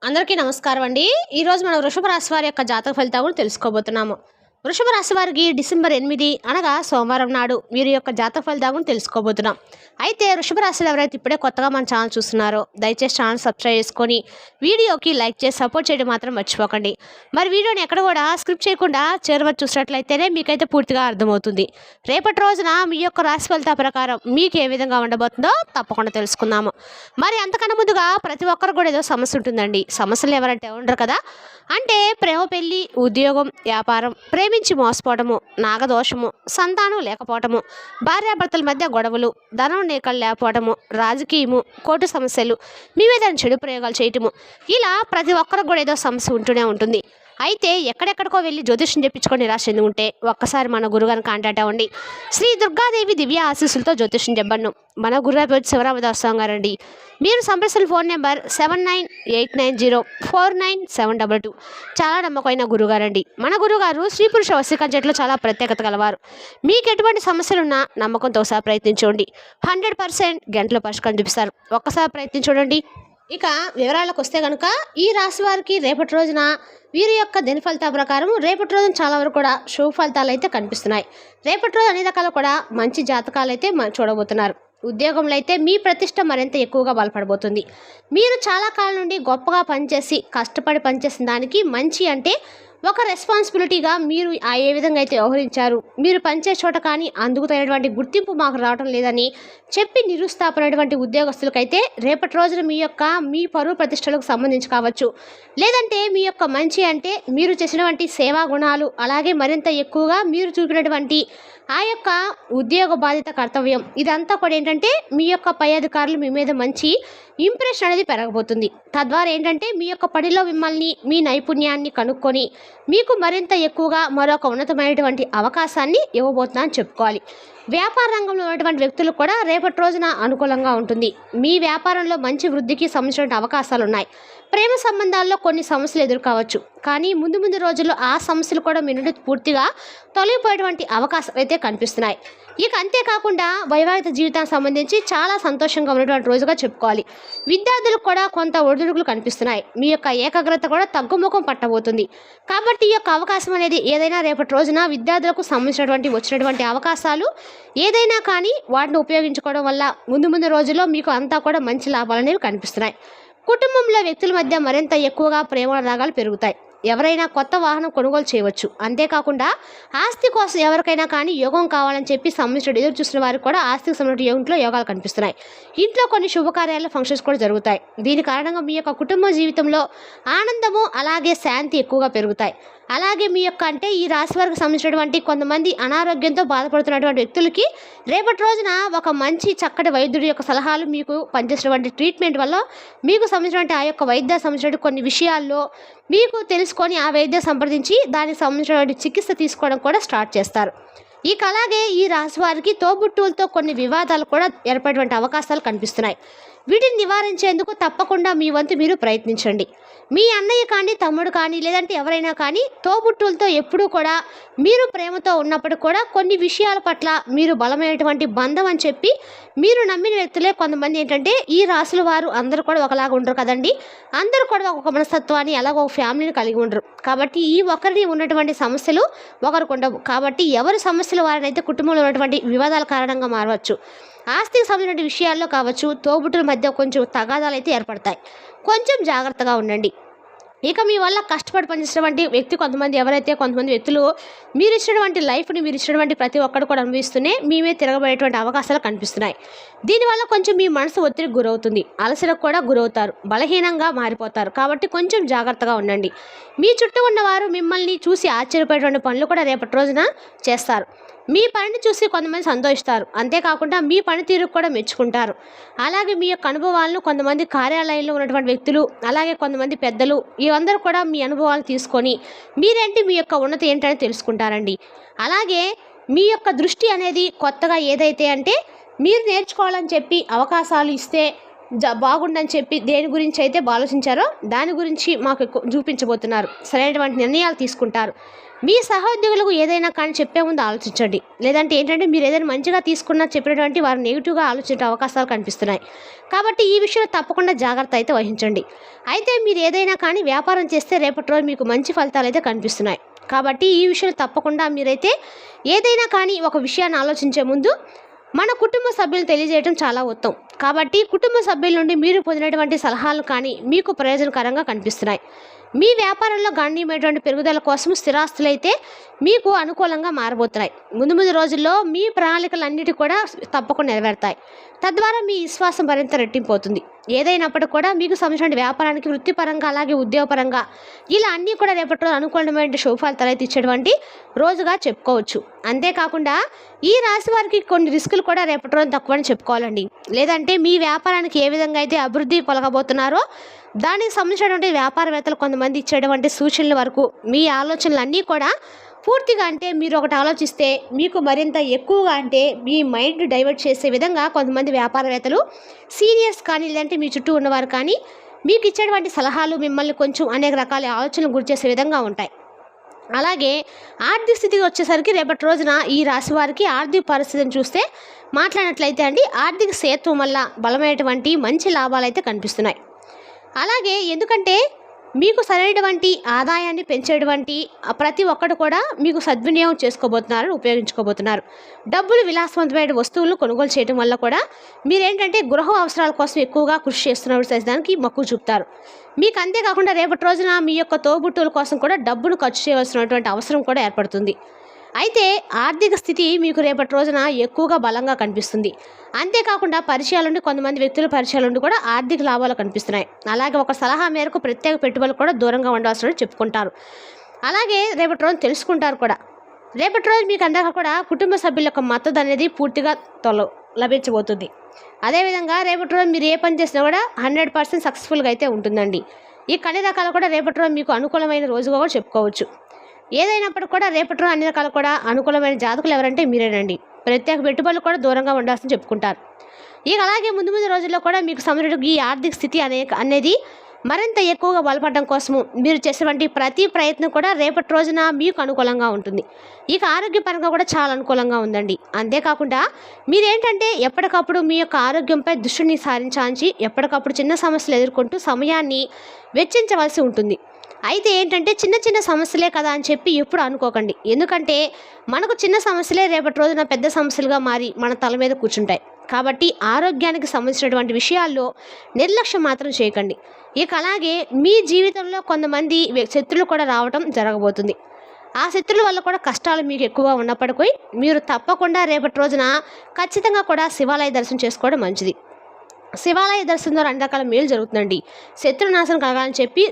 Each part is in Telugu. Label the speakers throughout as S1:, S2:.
S1: అందరికీ నమస్కారం అండి. ఈరోజు మనం వృషభ రాశి వారి యొక్క జాతక ఫలితాలను తెలుసుకోబోతున్నాము. వృషభ రాశి వారికి డిసెంబర్ 8 అనగా సోమవారం నాడు వీరి యొక్క జాతక ఫలితాలను తెలుసుకోబోతున్నాం. అయితే వృషభ రాశిలో ఎవరైతే ఇప్పుడే కొత్తగా మన ఛానల్ చూస్తున్నారో దయచేసి ఛానల్ సబ్స్క్రైబ్ చేసుకొని వీడియోకి లైక్ చేసి సపోర్ట్ చేయడం మాత్రం మర్చిపోకండి. మరి వీడియోని ఎక్కడ కూడా స్క్రిప్ట్ చేయకుండా చివరి చూసినట్లయితేనే మీకైతే పూర్తిగా అర్థమవుతుంది. రేపటి రోజున మీ యొక్క రాశి ఫలితాల ప్రకారం మీకు ఏ విధంగా ఉండబోతుందో తప్పకుండా తెలుసుకుందాము. మరి అంతకన్నా ముందుగా ప్రతి ఒక్కరు కూడా ఏదో సమస్య ఉంటుందండి. సమస్యలు ఎవరంటే ఉండరు కదా. అంటే ప్రేమ, పెళ్లి, ఉద్యోగం, వ్యాపారం, ప్రేమించి మోసపోవటము, నాగదోషము, సంతానం లేకపోవటము, భార్యాభర్తల మధ్య గొడవలు, ధనం నేకలు లేకపోవటము, రాజకీయము, కోర్టు సమస్యలు, మీ మీద చెడు ప్రయోగాలు చేయటము, ఇలా ప్రతి ఒక్కరికి కూడా ఏదో సమస్య ఉంటూనే ఉంటుంది. అయితే ఎక్కడెక్కడికో వెళ్ళి జ్యోతిష్యం చెప్పించుకొని నిరాశ ఎందుకు ఉంటే ఒక్కసారి మన గురుగారిని కాంటాక్ట్ అవ్వండి. శ్రీ దుర్గాదేవి దివ్య ఆశీస్సులతో జ్యోతిష్యం చెప్పను. మన గురుగారి పేరు శివరామదాస్ గారండి. మీరు సంప్రదించిన ఫోన్ నెంబర్ 7989049722. చాలా నమ్మకమైన గురుగారండి. మన గురుగారు స్త్రీ పురుష వశీకరణ చెట్లు చాలా ప్రత్యేకత గలవారు. మీకు ఎటువంటి సమస్యలున్నా నమ్మకంతో ఒకసారి ప్రయత్నించండి. 100% గంటలో పరిష్కారం చూపిస్తారు. ఒక్కసారి ప్రయత్నించండి. ఇక వివరాలకు వస్తే కనుక ఈ రాశి వారికి రేపటి రోజున వీరి యొక్క దిన ఫలితాల ప్రకారం రేపటి రోజున చాలా వరకు కూడా శుభ ఫలితాలు అయితే కనిపిస్తున్నాయి. రేపటి రోజు అన్ని రకాలు కూడా మంచి జాతకాలు అయితే చూడబోతున్నారు. ఉద్యోగంలో అయితే మీ ప్రతిష్ట మరింత ఎక్కువగా బలపడబోతుంది. మీరు చాలా కాలం నుండి గొప్పగా పనిచేసి కష్టపడి పనిచేసిన దానికి మంచి అంటే ఒక రెస్పాన్సిబిలిటీగా మీరు ఏ విధంగా అయితే వ్యవహరించారు, మీరు పనిచేసే చోట కానీ అందుకు తగినటువంటి గుర్తింపు మాకు రావడం లేదని చెప్పి నిరుత్సాహపడినటువంటి ఉద్యోగస్తులకైతే రేపటి రోజున మీ పరువు ప్రతిష్టలకు సంబంధించి కావచ్చు, లేదంటే మీ యొక్క మంచి అంటే మీరు చేసినటువంటి సేవా గుణాలు, అలాగే మరింత ఎక్కువగా మీరు చూపినటువంటి ఆ యొక్క ఉద్యోగ బాధ్యత కర్తవ్యం, ఇదంతా కూడా ఏంటంటే మీ యొక్క పై అధికారులు మీ మీద మంచి ఇంప్రెషన్ అనేది పెరగబోతుంది. తద్వారా ఏంటంటే మీ యొక్క పనిలో మిమ్మల్ని మీ నైపుణ్యాన్ని కనుక్కొని మీకు మరింత ఎక్కువగా మరొక ఉన్నతమైనటువంటి అవకాశాన్ని ఇవ్వబోతున్నా అని చెప్పుకోవాలి. వ్యాపార రంగంలో ఉన్నటువంటి వ్యక్తులకు కూడా రేపటి రోజున అనుకూలంగా ఉంటుంది. మీ వ్యాపారంలో మంచి వృద్ధికి సంబంధించిన అవకాశాలు ఉన్నాయి. ప్రేమ సంబంధాల్లో కొన్ని సమస్యలు ఎదుర్కోవచ్చు, కానీ ముందు రోజుల్లో ఆ సమస్యలు కూడా మీ నుండి పూర్తిగా తొలగిపోయేటువంటి అవకాశాలు అయితే కనిపిస్తున్నాయి. ఇక అంతేకాకుండా వైవాహిక జీవితానికి సంబంధించి చాలా సంతోషంగా ఉన్నటువంటి రోజుగా చెప్పుకోవాలి. విద్యార్థులకు కూడా కొంత ఒడిదుడుకులు కనిపిస్తున్నాయి. మీ యొక్క ఏకాగ్రత కూడా తగ్గుముఖం పట్టబోతుంది. కాబట్టి ఈ యొక్క అవకాశం అనేది ఏదైనా రేపటి రోజున విద్యార్థులకు సంబంధించినటువంటి వచ్చినటువంటి అవకాశాలు ఏదైనా కానీ వాటిని ఉపయోగించుకోవడం వల్ల ముందు రోజుల్లో మీకు అంతా కూడా మంచి లాభాలు అనేవి కనిపిస్తున్నాయి. కుటుంబంలో వ్యక్తుల మధ్య మరింత ఎక్కువగా ప్రేమ రాగాలు పెరుగుతాయి. ఎవరైనా కొత్త వాహనం కొనుగోలు చేయవచ్చు. అంతేకాకుండా ఆస్తి కోసం ఎవరికైనా కానీ యోగం కావాలని చెప్పి సంబంధించిన ఎదురు చూసిన వారికి కూడా ఆస్తికి సంబంధించిన ఇంట్లో యోగాలు కనిపిస్తున్నాయి. ఇంట్లో కొన్ని శుభకార్యాల ఫంక్షన్స్ కూడా జరుగుతాయి. దీని కారణంగా మీ యొక్క కుటుంబ జీవితంలో ఆనందము అలాగే శాంతి ఎక్కువగా పెరుగుతాయి. అలాగే మీ యొక్క అంటే ఈ రాశి వారికి సంబంధించినటువంటి కొంతమంది అనారోగ్యంతో బాధపడుతున్నటువంటి వ్యక్తులకి రేపటి రోజున ఒక మంచి చక్కటి వైద్యుడి యొక్క సలహాలు మీకు పనిచేసినటువంటి ట్రీట్మెంట్ వల్ల మీకు సంబంధించినటువంటి ఆ యొక్క వైద్య సంబంధించినటువంటి కొన్ని విషయాల్లో మీకు తెలుసుకొని ఆ వైద్యం సంప్రదించి దానికి సంబంధించినటువంటి చికిత్స తీసుకోవడం కూడా స్టార్ట్ చేస్తారు. ఇక అలాగే ఈ రాశి వారికి తోబుట్టువులతో కొన్ని వివాదాలు కూడా ఏర్పడేటువంటి అవకాశాలు కనిపిస్తున్నాయి. వీటిని నివారించేందుకు తప్పకుండా మీ వంతు మీరు ప్రయత్నించండి. మీ అన్నయ్య కానీ తమ్ముడు కానీ లేదంటే ఎవరైనా కానీ తోబుట్టువులతో ఎప్పుడూ కూడా మీరు ప్రేమతో ఉన్నప్పుడు కూడా కొన్ని విషయాల పట్ల మీరు బలమైనటువంటి బంధం అని చెప్పి మీరు నమ్మిన వ్యక్తులే కొంతమంది ఏంటంటే ఈ రాశుల వారు అందరూ కూడా ఒకలాగా ఉండరు కదండి. అందరూ కూడా ఒక మనస్తత్వాన్ని అలాగ ఒక ఫ్యామిలీని కలిగి ఉండరు. కాబట్టి ఈ ఒకరిని ఉన్నటువంటి సమస్యలు ఒకరికి ఉండవు. కాబట్టి ఎవరి సమస్యలు వారినైతే కుటుంబంలో ఉన్నటువంటి వివాదాల కారణంగా మారవచ్చు. ఆస్తికి సంబంధించిన విషయాల్లో కావచ్చు, తోబుట్టుల మధ్య కొంచెం తగాదాలు అయితే ఏర్పడతాయి. కొంచెం జాగ్రత్తగా ఉండండి. ఇక మీ వల్ల కష్టపడి పనిచేసినటువంటి వ్యక్తి కొంతమంది వ్యక్తులు మీరు ఇచ్చినటువంటి లైఫ్ని మీరు ఇచ్చినటువంటి ప్రతి ఒక్కరు కూడా అనుభవిస్తూనే మీ మీద తిరగబడేటువంటి అవకాశాలు కనిపిస్తున్నాయి. దీనివల్ల కొంచెం మీ మనసు ఒత్తిడికి గురవుతుంది. అలసలకు కూడా గురవుతారు. బలహీనంగా మారిపోతారు. కాబట్టి కొంచెం జాగ్రత్తగా ఉండండి. మీ చుట్టూ ఉన్నవారు మిమ్మల్ని చూసి ఆశ్చర్యపోయేటువంటి పనులు కూడా రేపటి రోజున చేస్తారు. మీ పనిని చూసి కొంతమంది సంతోషిస్తారు. అంతేకాకుండా మీ పనితీరుకు కూడా మెచ్చుకుంటారు. అలాగే మీ యొక్క అనుభవాలను కొంతమంది కార్యాలయంలో ఉన్నటువంటి వ్యక్తులు, అలాగే కొంతమంది పెద్దలు ఇవందరూ కూడా మీ అనుభవాలు తీసుకొని మీరేంటి మీ యొక్క ఉన్నతి ఏంటని తెలుసుకుంటారండి. అలాగే మీ యొక్క దృష్టి అనేది కొత్తగా ఏదైతే అంటే మీరు నేర్చుకోవాలని చెప్పి అవకాశాలు ఇస్తే బాగుండని చెప్పి దేని గురించి అయితే ఆలోచించారో దాని గురించి మాకు చూపించబోతున్నారు. సరైనటువంటి నిర్ణయాలు తీసుకుంటారు. మీ సహోద్యోగులకు ఏదైనా కానీ చెప్పే ముందు ఆలోచించండి. లేదంటే ఏంటంటే మీరు ఏదైనా మంచిగా తీసుకున్నా చెప్పినటువంటి వారు నెగిటివ్గా ఆలోచించే అవకాశాలు కనిపిస్తున్నాయి. కాబట్టి ఈ విషయంలో తప్పకుండా జాగ్రత్త అయితే వహించండి. అయితే మీరు ఏదైనా కానీ వ్యాపారం చేస్తే రేపటి రోజు మీకు మంచి ఫలితాలు అయితే కనిపిస్తున్నాయి. కాబట్టి ఈ విషయంలో తప్పకుండా మీరైతే ఏదైనా కానీ ఒక విషయాన్ని ఆలోచించే ముందు మన కుటుంబ సభ్యులు తెలియజేయడం చాలా ఉత్తమం. కాబట్టి కుటుంబ సభ్యుల నుండి మీరు పొందినటువంటి సలహాలు కానీ మీకు ప్రయోజనకరంగా కనిపిస్తున్నాయి. మీ వ్యాపారంలో గణనీయమైనటువంటి పెరుగుదల కోసం స్థిరాస్తులైతే మీకు అనుకూలంగా మారబోతున్నాయి. ముందు రోజుల్లో మీ ప్రణాళికలన్నిటి కూడా తప్పకుండా నెరవేరుతాయి. తద్వారా మీ విశ్వాసం మరింత రెట్టింపోతుంది. ఏదైనప్పటికీ కూడా మీకు సంబంధించిన వ్యాపారానికి వృత్తిపరంగా అలాగే ఉద్యోగపరంగా ఇలా అన్నీ కూడా రేపటి రోజు అనుకూలమైన శుభ ఫలితాలు అయితే ఇచ్చేటువంటి రోజుగా చెప్పుకోవచ్చు. అంతేకాకుండా ఈ రాశి వారికి కొన్ని రిస్కులు కూడా రేపటి రోజు తక్కువని చెప్పుకోవాలండి. లేదంటే మీ వ్యాపారానికి ఏ విధంగా అయితే అభివృద్ధి పొలగబోతున్నారో దానికి సంబంధించినటువంటి వ్యాపారవేత్తలు కొంతమంది ఇచ్చేటువంటి సూచనల వరకు మీ ఆలోచనలు కూడా పూర్తిగా అంటే మీరు ఒకటి ఆలోచిస్తే మీకు మరింత ఎక్కువగా అంటే మీ మైండ్ డైవర్ట్ చేసే విధంగా కొంతమంది వ్యాపారవేత్తలు సీనియర్స్ కానీ లేదంటే మీ చుట్టూ ఉన్నవారు కానీ మీకు ఇచ్చేటువంటి సలహాలు మిమ్మల్ని కొంచెం అనేక రకాల ఆలోచనలు గురి చేసే విధంగా ఉంటాయి. అలాగే ఆర్థిక స్థితికి వచ్చేసరికి రేపటి రోజున ఈ రాశి వారికి ఆర్థిక పరిస్థితిని చూస్తే మాట్లాడినట్లయితే అండి ఆర్థిక స్థిరత్వం వల్ల బలమైనటువంటి మంచి లాభాలు అయితే కనిపిస్తున్నాయి. అలాగే ఎందుకంటే మీకు సరైనటువంటి ఆదాయాన్ని పెంచేటువంటి ప్రతి ఒక్కరు కూడా మీకు సద్వినియోగం చేసుకోబోతున్నారు, ఉపయోగించుకోబోతున్నారు. డబ్బులు విలాసవంతమైన వస్తువులు కొనుగోలు చేయడం వల్ల కూడా మీరేంటంటే గృహ అవసరాల కోసం ఎక్కువగా కృషి చేస్తున్న దానికి మక్కువ చూపుతారు. మీకు అంతేకాకుండా రేపటి రోజున మీ యొక్క తోబుట్టువుల కోసం కూడా డబ్బును ఖర్చు చేయవలసినటువంటి అవసరం కూడా ఏర్పడుతుంది. అయితే ఆర్థిక స్థితి మీకు రేపటి రోజున ఎక్కువగా బలంగా కనిపిస్తుంది. అంతేకాకుండా పరిచయాలుండి కొంతమంది వ్యక్తుల పరిచయాలుండి కూడా ఆర్థిక లాభాలు కనిపిస్తున్నాయి. అలాగే ఒక సలహా మేరకు ప్రత్యేక పెట్టుబడులు కూడా దూరంగా ఉండాల్సిన చెప్పుకుంటారు. అలాగే రేపటి రోజు తెలుసుకుంటారు కూడా. రేపటి రోజు మీకు అందాక కూడా కుటుంబ సభ్యుల యొక్క మద్దతు అనేది పూర్తిగా లభించబోతుంది. అదేవిధంగా రేపటి రోజు మీరు ఏ పని చేసినా కూడా 100% సక్సెస్ఫుల్గా అయితే ఉంటుందండి. ఈ అన్ని రకాలు కూడా రేపటి రోజు మీకు అనుకూలమైన రోజుగా కూడా చెప్పుకోవచ్చు. ఏదైనప్పటికీ కూడా రేపటి రోజు అన్ని రకాలు కూడా అనుకూలమైన జాతకులు ఎవరంటే మీరేనండి. ప్రత్యేక పెట్టుబడులు కూడా దూరంగా ఉండాల్సిన చెప్పుకుంటారు. ఇక అలాగే ముందు రోజుల్లో కూడా మీకు సంబంధించిన ఈ ఆర్థిక స్థితి అనేది మరింత ఎక్కువగా బలపడడం కోసము మీరు చేసేటువంటి ప్రతి ప్రయత్నం కూడా రేపటి రోజున మీకు అనుకూలంగా ఉంటుంది. ఇక ఆరోగ్యపరంగా కూడా చాలా అనుకూలంగా ఉందండి. అంతేకాకుండా మీరేంటంటే ఎప్పటికప్పుడు మీ యొక్క ఆరోగ్యంపై దృష్టిని సారించాల్సి ఎప్పటికప్పుడు చిన్న సమస్యలు ఎదుర్కొంటూ సమయాన్ని వెచ్చించవలసి ఉంటుంది. అయితే ఏంటంటే చిన్న సమస్యలే కదా అని చెప్పి ఎప్పుడు అనుకోకండి. ఎందుకంటే మనకు చిన్న సమస్యలే రేపటి రోజున పెద్ద సమస్యలుగా మారి మన తల మీద కూర్చుంటాయి. కాబట్టి ఆరోగ్యానికి సంబంధించినటువంటి విషయాల్లో నిర్లక్ష్యం మాత్రం చేయకండి. ఇక అలాగే మీ జీవితంలో కొంతమంది శత్రులు కూడా రావడం జరగబోతుంది. ఆ శత్రుల వల్ల కూడా కష్టాలు మీకు ఎక్కువగా ఉన్నప్పటికీ మీరు తప్పకుండా రేపటి రోజున ఖచ్చితంగా కూడా శివాలయ దర్శనం చేసుకోవడం మంచిది. శివాలయ దర్శనం ద్వారా అన్ని రకాల మేలు జరుగుతుందండి. శత్రునాశనం కలగాలని చెప్పి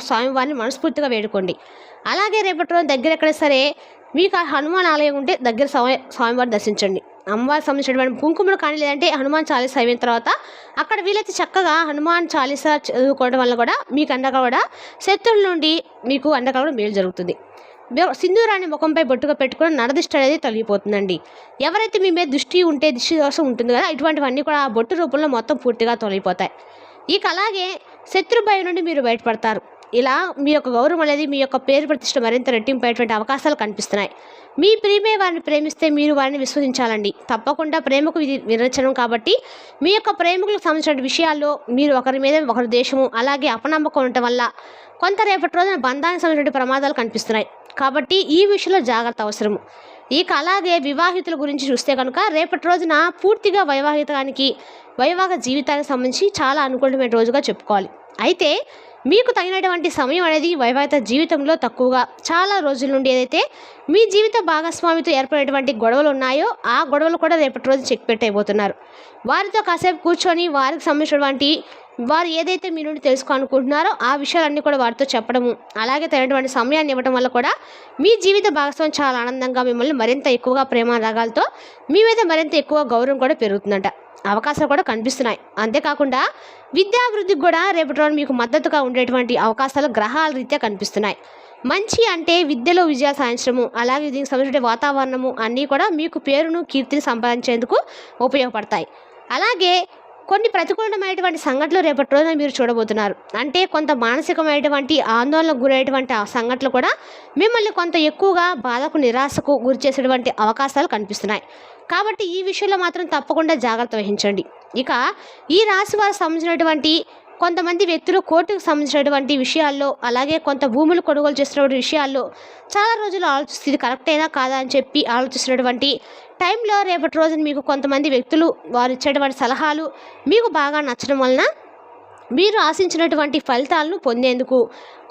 S1: స్వామివారిని మనస్ఫూర్తిగా వేడుకోండి. అలాగే రేపటి రోజు దగ్గర ఎక్కడ సరే మీకు హనుమాన్ ఆలయం ఉంటే దగ్గర స్వామివారిని దర్శించండి. అమ్మవారికి సంబంధించినటువంటి కుంకుమలు కానీ లేదంటే హనుమాన్ చాలీసా అయిన తర్వాత అక్కడ వీలైతే చక్కగా హనుమాన్ చాలీసా చదువుకోవడం వల్ల కూడా మీకు అండగా కూడా శత్రువుల నుండి మీకు అండగా కూడా మేలు జరుగుతుంది. సింధూరాన్ని ముఖంపై బొట్టుగా పెట్టుకుని నరదిష్టి అనేది తొలగిపోతుందండి. ఎవరైతే మీ మీద దృష్టి ఉంటే దిష్టి దోషం ఉంటుంది కదా ఇటువంటివన్నీ కూడా ఆ బొట్టు రూపంలో మొత్తం పూర్తిగా తొలగిపోతాయి. ఇక అలాగే శత్రు భయం నుండి మీరు బయటపడతారు. ఇలా మీ యొక్క గౌరవం అనేది మీ యొక్క పేరు ప్రతిష్ట మరింత రెట్టింపేటువంటి అవకాశాలు కనిపిస్తున్నాయి. మీ ప్రేమే వారిని ప్రేమిస్తే మీరు వారిని విశ్వసించాలండి. తప్పకుండా ప్రేమకు ఇది విరచనం కాబట్టి మీ యొక్క ప్రేమికులకు సంబంధించిన విషయాల్లో మీరు ఒకరి మీద ఒకరి దేశము అలాగే అపనమ్మకం ఉండటం వల్ల కొంత రేపటి రోజున బంధానికి సంబంధించిన ప్రమాదాలు కనిపిస్తున్నాయి. కాబట్టి ఈ విషయంలో జాగ్రత్త అవసరము. ఇక అలాగే వివాహితుల గురించి చూస్తే కనుక రేపటి రోజున పూర్తిగా వైవాహిక జీవితానికి సంబంధించి చాలా అనుకూలమైన రోజుగా చెప్పుకోవాలి. అయితే మీకు తగినటువంటి సమయం అనేది వైవాహిక జీవితంలో తక్కువగా చాలా రోజుల నుండి ఏదైతే మీ జీవిత భాగస్వామితో ఏర్పడేటువంటి గొడవలు ఉన్నాయో ఆ గొడవలు కూడా రేపటి రోజు చెక్ పెట్టయిపోతున్నారు. వారితో కాసేపు కూర్చొని వారికి సంబంధించినటువంటి వారు ఏదైతే మీ నుండి తెలుసుకోవాలనుకుంటున్నారో ఆ విషయాలన్నీ కూడా వారితో చెప్పడము అలాగే తగినటువంటి సమయాన్ని ఇవ్వడం వల్ల కూడా మీ జీవిత భాగస్వామి చాలా ఆనందంగా మిమ్మల్ని మరింత ఎక్కువగా ప్రేమ రాగాలతో మీ మీద మరింత ఎక్కువ గౌరవం కూడా పెరుగుతుందంట. అవకాశాలు కూడా కనిపిస్తున్నాయి. అంతేకాకుండా విద్యాభివృద్ధికి కూడా రేపటి రోజు మీకు మద్దతుగా ఉండేటువంటి అవకాశాలు గ్రహాల రీత్యా కనిపిస్తున్నాయి. మంచి అంటే విద్యలో విజయాలు సాధించడము అలాగే దీనికి సంబంధించిన వాతావరణము అన్నీ కూడా మీకు పేరును కీర్తిని సంపాదించేందుకు ఉపయోగపడతాయి. అలాగే కొన్ని ప్రతికూలమైనటువంటి సంఘటనలు రేపటి రోజున మీరు చూడబోతున్నారు. అంటే కొంత మానసికమైనటువంటి ఆందోళనకు గురయ్యేటువంటి ఆ సంఘటనలు కూడా మిమ్మల్ని కొంత ఎక్కువగా బాధకు, నిరాశకు గురి చేసేటువంటి అవకాశాలు కనిపిస్తున్నాయి. కాబట్టి ఈ విషయంలో మాత్రం తప్పకుండా జాగ్రత్త వహించండి. ఇక ఈ రాశి వారికి సంబంధించినటువంటి కొంతమంది వ్యక్తులు కోర్టుకు సంబంధించినటువంటి విషయాల్లో, అలాగే కొంత భూములు కొనుగోలు చేస్తున్నటువంటి విషయాల్లో చాలా రోజులు ఆలోచిస్తే ఇది కరెక్టేనా కాదా అని చెప్పి ఆలోచిస్తున్నటువంటి టైంలో రేపటి రోజున మీకు కొంతమంది వ్యక్తులు వారు ఇచ్చేటువంటి సలహాలు మీకు బాగా నచ్చడం వలన మీరు ఆశించినటువంటి ఫలితాలను పొందేందుకు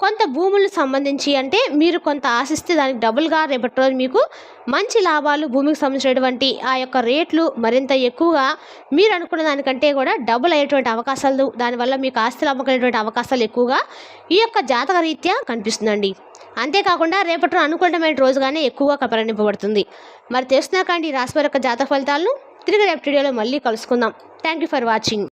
S1: కొంత భూములకు సంబంధించి, అంటే మీరు కొంత ఆశిస్తే దానికి డబుల్గా రేపటి రోజు మీకు మంచి లాభాలు, భూమికి సంబంధించినటువంటి ఆ యొక్క రేట్లు మరింత ఎక్కువగా మీరు అనుకున్న దానికంటే కూడా డబుల్ అయ్యేటువంటి అవకాశాలు, దానివల్ల మీకు ఆస్తులు అమ్మకలేటువంటి అవకాశాలు ఎక్కువగా ఈ యొక్క జాతక రీత్యా కనిపిస్తుందండి. అంతేకాకుండా రేపటి రోజు అనుకూలమైన రోజుగానే ఎక్కువగా పరిగణింపబడుతుంది. మరి తెలుసుకున్నాకండి ఈ రాశి వారి యొక్క జాతక ఫలితాలను. తిరిగి రేపు వీడియోలో మళ్ళీ కలుసుకుందాం. Thank you for watching.